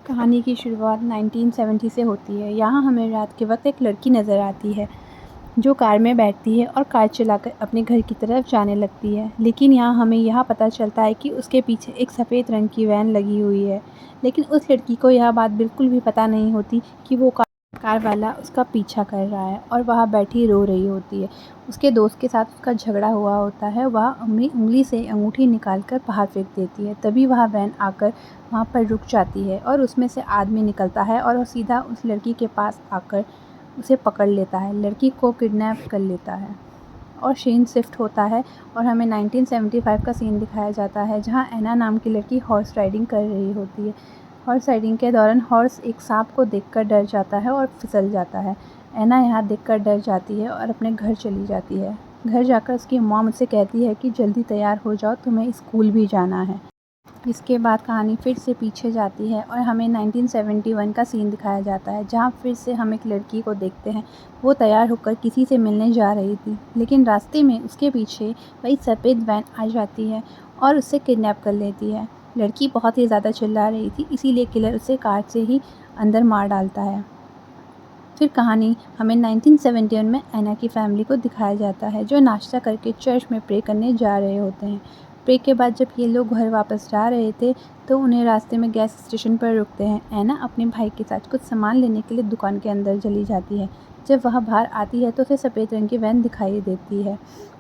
कहानी की शुरुआत 1970 से होती है। यहाँ हमें रात के वक्त एक लड़की नज़र आती है जो कार में बैठती है और कार चलाकर अपने घर की तरफ जाने लगती है। लेकिन यहाँ हमें यह पता चलता है कि उसके पीछे एक सफ़ेद रंग की वैन लगी हुई है। लेकिन उस लड़की को यह बात बिल्कुल भी पता नहीं होती कि वो कार वाला उसका पीछा कर रहा है और वह बैठी रो रही होती है। उसके दोस्त के साथ उसका झगड़ा हुआ होता है। वह उंगली से अंगूठी निकालकर बाहर फेंक देती है। तभी वह वैन आकर वहाँ पर रुक जाती है और उसमें से आदमी निकलता है और वो सीधा उस लड़की के पास आकर उसे पकड़ लेता है, लड़की को किडनैप कर लेता है और सीन शिफ्ट होता है और हमें 1975 का सीन दिखाया जाता है जहाँ एना नाम की लड़की हॉर्स राइडिंग कर रही होती है। हॉर्स राइडिंग के दौरान हॉर्स एक सांप को देखकर डर जाता है और फिसल जाता है। एना यहाँ देखकर डर जाती है और अपने घर चली जाती है। घर जाकर उसकी मॉम उससे कहती है कि जल्दी तैयार हो जाओ, तुम्हें स्कूल भी जाना है। इसके बाद कहानी फिर से पीछे जाती है और हमें 1971 का सीन दिखाया जाता है जहाँ फिर से हम एक लड़की को देखते हैं। वो तैयार होकर किसी से मिलने जा रही थी, लेकिन रास्ते में उसके पीछे वही सफ़ेद वैन आ जाती है और उससे किडनैप कर लेती है। लड़की बहुत ही ज़्यादा चिल्ला रही थी, इसीलिए किलर उसे कार से ही अंदर मार डालता है। फिर कहानी हमें 1971 में एना की फैमिली को दिखाया जाता है जो नाश्ता करके चर्च में प्रे करने जा रहे होते हैं। प्रे के बाद जब ये लोग घर वापस जा रहे थे तो उन्हें रास्ते में गैस स्टेशन पर रुकते हैं। एना अपने भाई के साथ कुछ सामान लेने के लिए दुकान के अंदर चली जाती है। जब वह बाहर आती है तो उसे सफ़ेद रंग की वैन दिखाई देती है।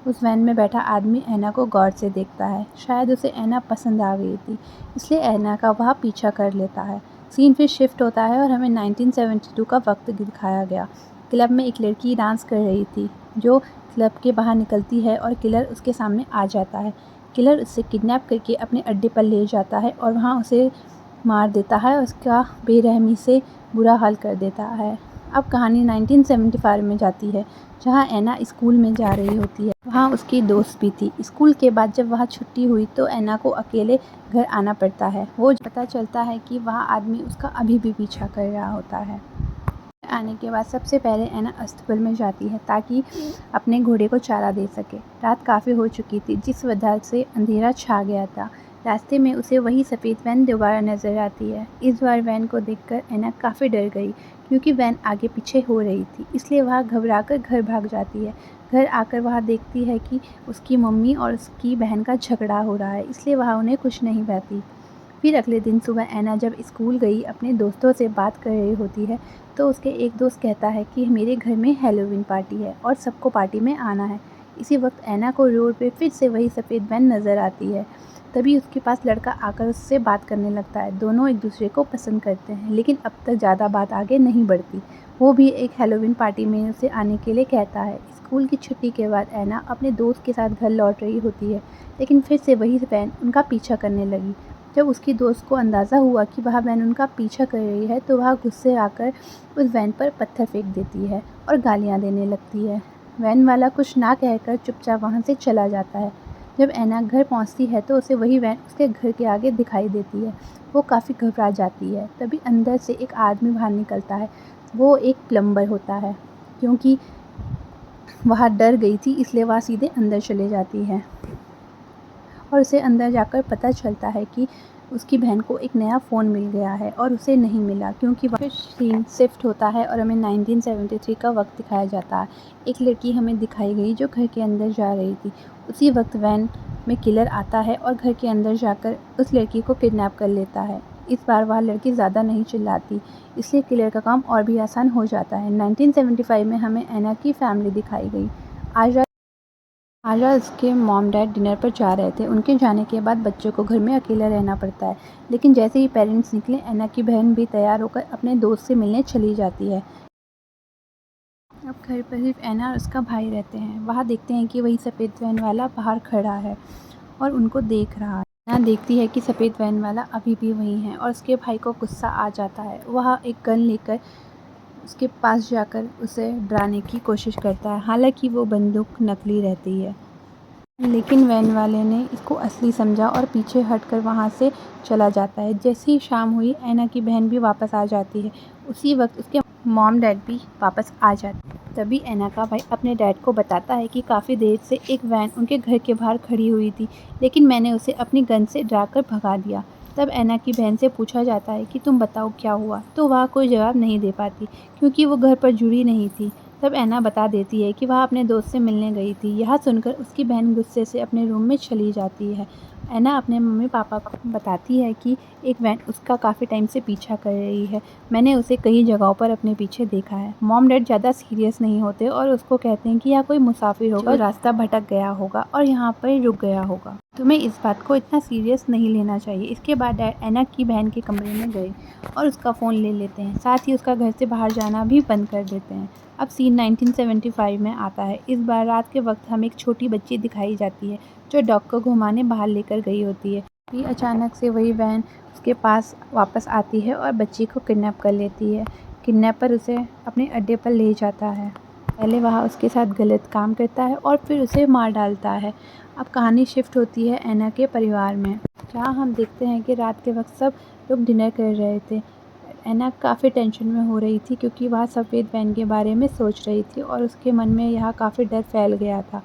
उस वैन में बैठा आदमी एना को गौर से देखता है। शायद उसे एना पसंद आ गई थी, इसलिए एना का वह पीछा कर लेता है। सीन फिर शिफ्ट होता है और हमें 1972 का वक्त दिखाया गया। क्लब में एक लड़की डांस कर रही थी जो क्लब के बाहर निकलती है और किलर उसके सामने आ जाता है। किलर उससे किडनैप करके अपने अड्डे पर ले जाता है और वहाँ उसे मार देता है और उसका बेरहमी से बुरा हाल कर देता है। अब कहानी 1975 में जाती है जहाँ एना स्कूल में जा रही होती है। वहाँ उसकी दोस्त भी थी। स्कूल के बाद जब वहाँ छुट्टी हुई तो एना को अकेले घर आना पड़ता है। वो पता चलता है कि वहाँ आदमी उसका अभी भी पीछा कर रहा होता है। आने के बाद सबसे पहले एना अस्तबल में जाती है ताकि अपने घोड़े को चारा दे सके। रात काफ़ी हो चुकी थी जिस वजह से अंधेरा छा गया था। रास्ते में उसे वही सफ़ेद वैन दोबारा नज़र आती है। इस बार वैन को देखकर एना काफ़ी डर गई क्योंकि वैन आगे पीछे हो रही थी, इसलिए वह घबराकर घर भाग जाती है। घर आकर वह देखती है कि उसकी मम्मी और उसकी बहन का झगड़ा हो रहा है, इसलिए वह उन्हें कुछ नहीं कहती। फिर अगले दिन सुबह एना जब स्कूल गई अपने दोस्तों से बात कर रही होती है तो उसके एक दोस्त कहता है कि मेरे घर में हैलोवीन पार्टी है और सबको पार्टी में आना है। इसी वक्त एना को रोड पे फिर से वही सफ़ेद वैन नज़र आती है। तभी उसके पास लड़का आकर उससे बात करने लगता है। दोनों एक दूसरे को पसंद करते हैं, लेकिन अब तक ज़्यादा बात आगे नहीं बढ़ती। वो भी एक हैलोवीन पार्टी में उसे आने के लिए कहता है। स्कूल की छुट्टी के बाद एना अपने दोस्त के साथ घर लौट रही होती है, लेकिन फिर से वही वैन उनका पीछा करने लगी। जब उसकी दोस्त को अंदाज़ा हुआ कि वह वैन उनका पीछा कर रही है तो वह गुस्से आकर उस वैन पर पत्थर फेंक देती है और गालियाँ देने लगती है। वैन वाला कुछ ना कहकर चुपचाप वहाँ से चला जाता है। जब एना घर पहुँचती है तो उसे वही वैन उसके घर के आगे दिखाई देती है। वो काफ़ी घबरा जाती है। तभी अंदर से एक आदमी बाहर निकलता है। वो एक प्लम्बर होता है। क्योंकि वह डर गई थी इसलिए वह सीधे अंदर चले जाती है और उसे अंदर जाकर पता चलता है कि उसकी बहन को एक नया फ़ोन मिल गया है और उसे नहीं मिला क्योंकि फिर सीन शिफ्ट होता है और हमें 1973 का वक्त दिखाया जाता है। एक लड़की हमें दिखाई गई जो घर के अंदर जा रही थी। उसी वक्त वैन में किलर आता है और घर के अंदर जाकर उस लड़की को किडनैप कर लेता है। इस बार वह लड़की ज़्यादा नहीं चिल्लाती, इसलिए किलर का काम और भी आसान हो जाता है। 1975 में हमें एना की फैमिली दिखाई गई। आज उसके मॉम डैड डिनर पर जा रहे थे। उनके जाने के बाद बच्चों को घर में अकेला रहना पड़ता है, लेकिन जैसे ही पेरेंट्स निकले एना की बहन भी तैयार होकर अपने दोस्त से मिलने चली जाती है। अब घर पर सिर्फ एना और उसका भाई रहते हैं। वहाँ देखते हैं कि वही सफ़ेद वैन वाला बाहर खड़ा है और उनको देख रहा है। एना देखती है कि सफ़ेद वैन वाला अभी भी वहीं है और उसके भाई को गुस्सा आ जाता है। वह एक गन लेकर उसके पास जाकर उसे डराने की कोशिश करता है। हालांकि वो बंदूक नकली रहती है, लेकिन वैन वाले ने इसको असली समझा और पीछे हटकर वहाँ से चला जाता है। जैसे ही शाम हुई एना की बहन भी वापस आ जाती है। उसी वक्त उसके मॉम डैड भी वापस आ जाते हैं। तभी एना का भाई अपने डैड को बताता है कि काफ़ी देर से एक वैन उनके घर के बाहर खड़ी हुई थी, लेकिन मैंने उसे अपनी गन से डराकर भगा दिया। तब ऐना की बहन से पूछा जाता है कि तुम बताओ क्या हुआ, तो वह कोई जवाब नहीं दे पाती क्योंकि वो घर पर जुड़ी नहीं थी। तब ऐना बता देती है कि वह अपने दोस्त से मिलने गई थी। यह सुनकर उसकी बहन गुस्से से अपने रूम में चली जाती है। ऐना अपने मम्मी पापा को बताती है कि एक वैन उसका काफ़ी टाइम से पीछा कर रही है। मैंने उसे कई जगहों पर अपने पीछे देखा है। मॉम डैड ज़्यादा सीरियस नहीं होते और उसको कहते हैं कि यह कोई मुसाफिर होगा, रास्ता भटक गया होगा और यहाँ पर ही रुक गया होगा। तुम्हें इस बात को इतना सीरियस नहीं लेना चाहिए। इसके बाद डैड ऐना की बहन के कमरे में गए और उसका फ़ोन ले लेते हैं। साथ ही उसका घर से बाहर जाना भी बंद कर देते हैं। अब सीन 1975 में आता है। इस बार रात के वक्त हमें एक छोटी बच्ची दिखाई जाती है जो डॉग को घुमाने बाहर लेकर गई होती है। फिर अचानक से वही वैन उसके पास वापस आती है और बच्ची को किडनैप कर लेती है। किडनैपर उसे अपने अड्डे पर ले जाता है। पहले वह उसके साथ गलत काम करता है और फिर उसे मार डालता है। अब कहानी शिफ्ट होती है ऐना के परिवार में, जहाँ हम देखते हैं कि रात के वक्त सब लोग डिनर कर रहे थे। ऐना काफ़ी टेंशन में हो रही थी क्योंकि वह सफ़ेद वैन के बारे में सोच रही थी और उसके मन में यह काफ़ी डर फैल गया था।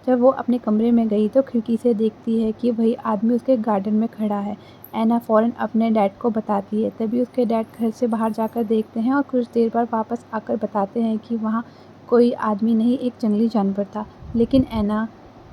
जब वो अपने कमरे में गई तो खिड़की से देखती है कि वही आदमी उसके गार्डन में खड़ा है। ऐना फ़ौरन अपने डैड को बताती है। तभी उसके डैड घर से बाहर जाकर देखते हैं और कुछ देर बाद वापस आकर बताते हैं कि वहाँ कोई आदमी नहीं, एक जंगली जानवर था। लेकिन ऐना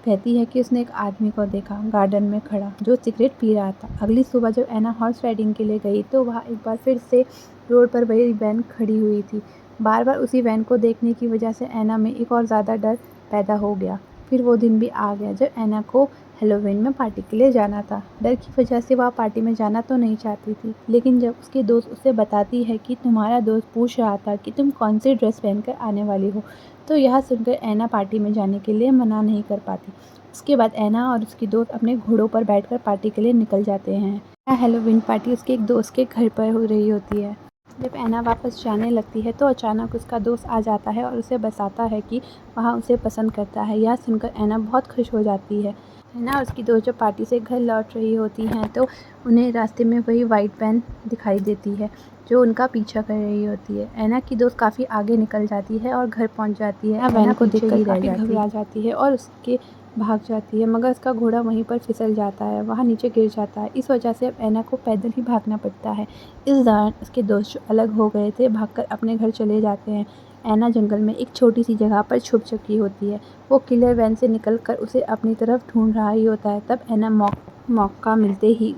कहती है कि उसने एक आदमी को देखा गार्डन में खड़ा जो सिगरेट पी रहा था। अगली सुबह जब ऐना हॉर्स राइडिंग के लिए गई तो वहाँ एक बार फिर से रोड पर वही वैन खड़ी हुई थी। बार बार उसी वैन को देखने की वजह से ऐना में एक और ज़्यादा डर पैदा हो गया। फिर वो दिन भी आ गया जब ऐना को हैलोवीन में पार्टी के लिए जाना था। डर की वजह से वह पार्टी में जाना तो नहीं चाहती थी, लेकिन जब उसकी दोस्त उसे बताती है कि तुम्हारा दोस्त पूछ रहा था कि तुम कौन सी ड्रेस पहनकर आने वाली हो, तो यह सुनकर ऐना पार्टी में जाने के लिए मना नहीं कर पाती। उसके बाद ऐना और उसकी दोस्त अपने घोड़ों पर बैठकर पार्टी के लिए निकल जाते हैं। हैलोवीन पार्टी उसके एक दोस्त के घर पर हो रही होती है। जब ऐना वापस जाने लगती है तो अचानक उसका दोस्त आ जाता है और उसे बताता है कि वह उसे पसंद करता है। यह सुनकर ऐना बहुत खुश हो जाती है। ऐना और उसकी दोस्त जब पार्टी से घर लौट रही होती हैं तो उन्हें रास्ते में वही वाइट वैन दिखाई देती है जो उनका पीछा कर रही होती है। ऐना की दोस्त काफ़ी आगे निकल जाती है और घर पहुंच जाती है। ऐना को देखकर काफ़ी घबरा जाती है और उसके भाग जाती है, मगर उसका घोड़ा वहीं पर फिसल जाता है, वहाँ नीचे गिर जाता है। इस वजह से अब ऐना को पैदल ही भागना पड़ता है। इस दौरान उसके दोस्त जो अलग हो गए थे भागकर अपने घर चले जाते हैं। ऐना जंगल में एक छोटी सी जगह पर छुप चुकी होती है। वो किलर वैन से निकलकर उसे अपनी तरफ ढूंढ रहा ही होता है। तब ऐना मौका मिलते ही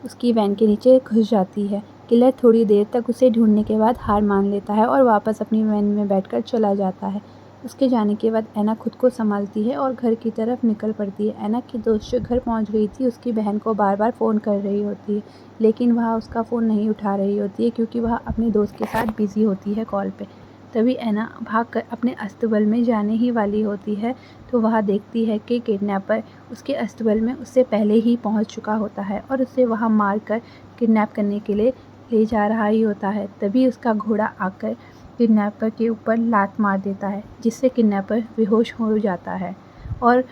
उसकी वैन के नीचे घुस जाती है। किलर थोड़ी देर तक उसे ढूंढने के बाद हार मान लेता है और वापस अपनी वैन में बैठकर चला जाता है। उसके जाने के बाद ऐना खुद को संभालती है और घर की तरफ निकल पड़ती है। ऐना की दोस्त जो घर पहुंच गई थी उसकी बहन को बार बार फ़ोन कर रही होती है, लेकिन वह उसका फ़ोन नहीं उठा रही होती है क्योंकि वह अपने दोस्त के साथ बिज़ी होती है कॉल पे। तभी ऐना भागकर अपने अस्तबल में जाने ही वाली होती है तो वह देखती है कि किडनैपर उसके अस्तबल में उससे पहले ही पहुंच चुका होता है और उसे वहां मारकर किडनैप करने के लिए ले जा रहा ही होता है। तभी उसका घोड़ा आकर किडनैपर के ऊपर लात मार देता है जिससे किडनैपर बेहोश हो जाता है और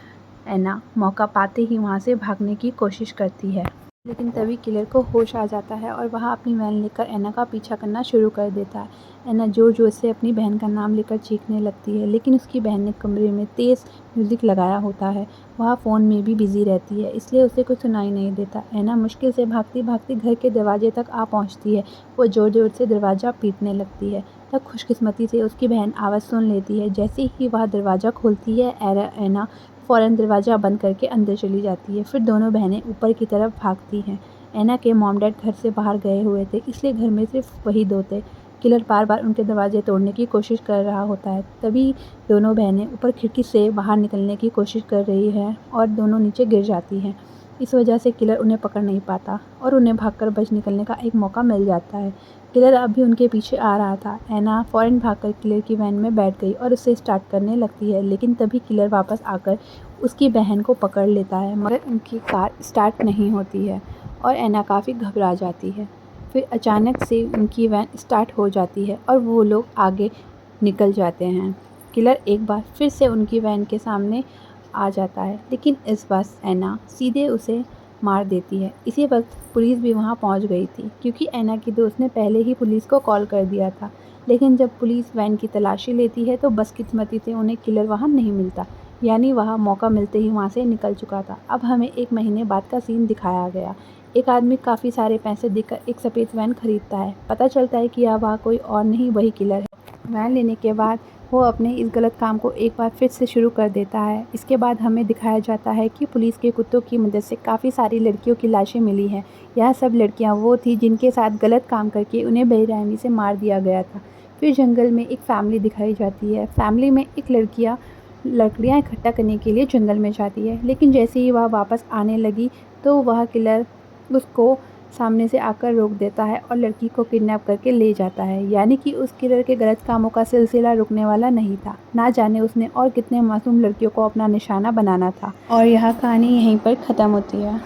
ऐना मौका पाते ही वहाँ से भागने की कोशिश करती है। लेकिन तभी किलर को होश आ जाता है और वह अपनी वैन लेकर ऐना का पीछा करना शुरू कर देता है। ऐना जोर जोर से अपनी बहन का नाम लेकर चीखने लगती है, लेकिन उसकी बहन ने कमरे में तेज़ म्यूज़िक लगाया होता है। वह फ़ोन में भी बिज़ी रहती है, इसलिए उसे कुछ सुनाई नहीं देता। ऐना मुश्किल से भागती भागती घर के दरवाजे तक आ पहुँचती है। वो ज़ोर ज़ोर से दरवाज़ा पीटने लगती है। तब खुशकिस्मती से उसकी बहन आवाज़ सुन लेती है। जैसे ही वह दरवाज़ा खोलती है ऐना फ़ौरन दरवाज़ा बंद करके अंदर चली जाती है। फिर दोनों बहनें ऊपर की तरफ भागती हैं। ऐना के मॉम डैड घर से बाहर गए हुए थे, इसलिए घर में सिर्फ वही दो थे। किलर बार बार उनके दरवाजे तोड़ने की कोशिश कर रहा होता है। तभी दोनों बहनें ऊपर खिड़की से बाहर निकलने की कोशिश कर रही हैं और दोनों नीचे गिर जाती हैं। इस वजह से किलर उन्हें पकड़ नहीं पाता और उन्हें भागकर बच निकलने का एक मौका मिल जाता है। किलर अभी उनके पीछे आ रहा था। ऐना फ़ौरन भागकर किलर की वैन में बैठ गई और उसे स्टार्ट करने लगती है, लेकिन तभी किलर वापस आकर उसकी बहन को पकड़ लेता है, मगर उनकी कार स्टार्ट नहीं होती है और ऐना काफ़ी घबरा जाती है। फिर अचानक से उनकी वैन स्टार्ट हो जाती है और वो लोग आगे निकल जाते हैं। किलर एक बार फिर से उनकी वैन के सामने आ जाता है, लेकिन इस बार ऐना सीधे उसे मार देती है। इसी वक्त पुलिस भी वहां पहुंच गई थी क्योंकि ऐना की दोस्त ने पहले ही पुलिस को कॉल कर दिया था। लेकिन जब पुलिस वैन की तलाशी लेती है तो बदकिस्मती से उन्हें किलर वहां नहीं मिलता, यानी वह मौका मिलते ही वहाँ से निकल चुका था। अब हमें 1 महीने बाद का सीन दिखाया गया। एक आदमी काफ़ी सारे पैसे देकर एक सफ़ेद वैन खरीदता है। पता चलता है कि यह वह कोई और नहीं वही किलर है। वैन लेने के बाद वो अपने इस गलत काम को एक बार फिर से शुरू कर देता है। इसके बाद हमें दिखाया जाता है कि पुलिस के कुत्तों की मदद से काफ़ी सारी लड़कियों की लाशें मिली हैं। यह सब लड़कियां वो थी जिनके साथ गलत काम करके उन्हें बेरहमी से मार दिया गया था। फिर जंगल में एक फैमिली दिखाई जाती है। फैमिली में एक लकड़ियाँ इकट्ठा करने के लिए जंगल में जाती है, लेकिन जैसे ही वह वापस आने लगी तो वह किलर उसको सामने से आकर रोक देता है और लड़की को किडनैप करके ले जाता है। यानी कि उस किलर के गलत कामों का सिलसिला रुकने वाला नहीं था। ना जाने उसने और कितने मासूम लड़कियों को अपना निशाना बनाना था। और यह कहानी यहीं पर ख़त्म होती है।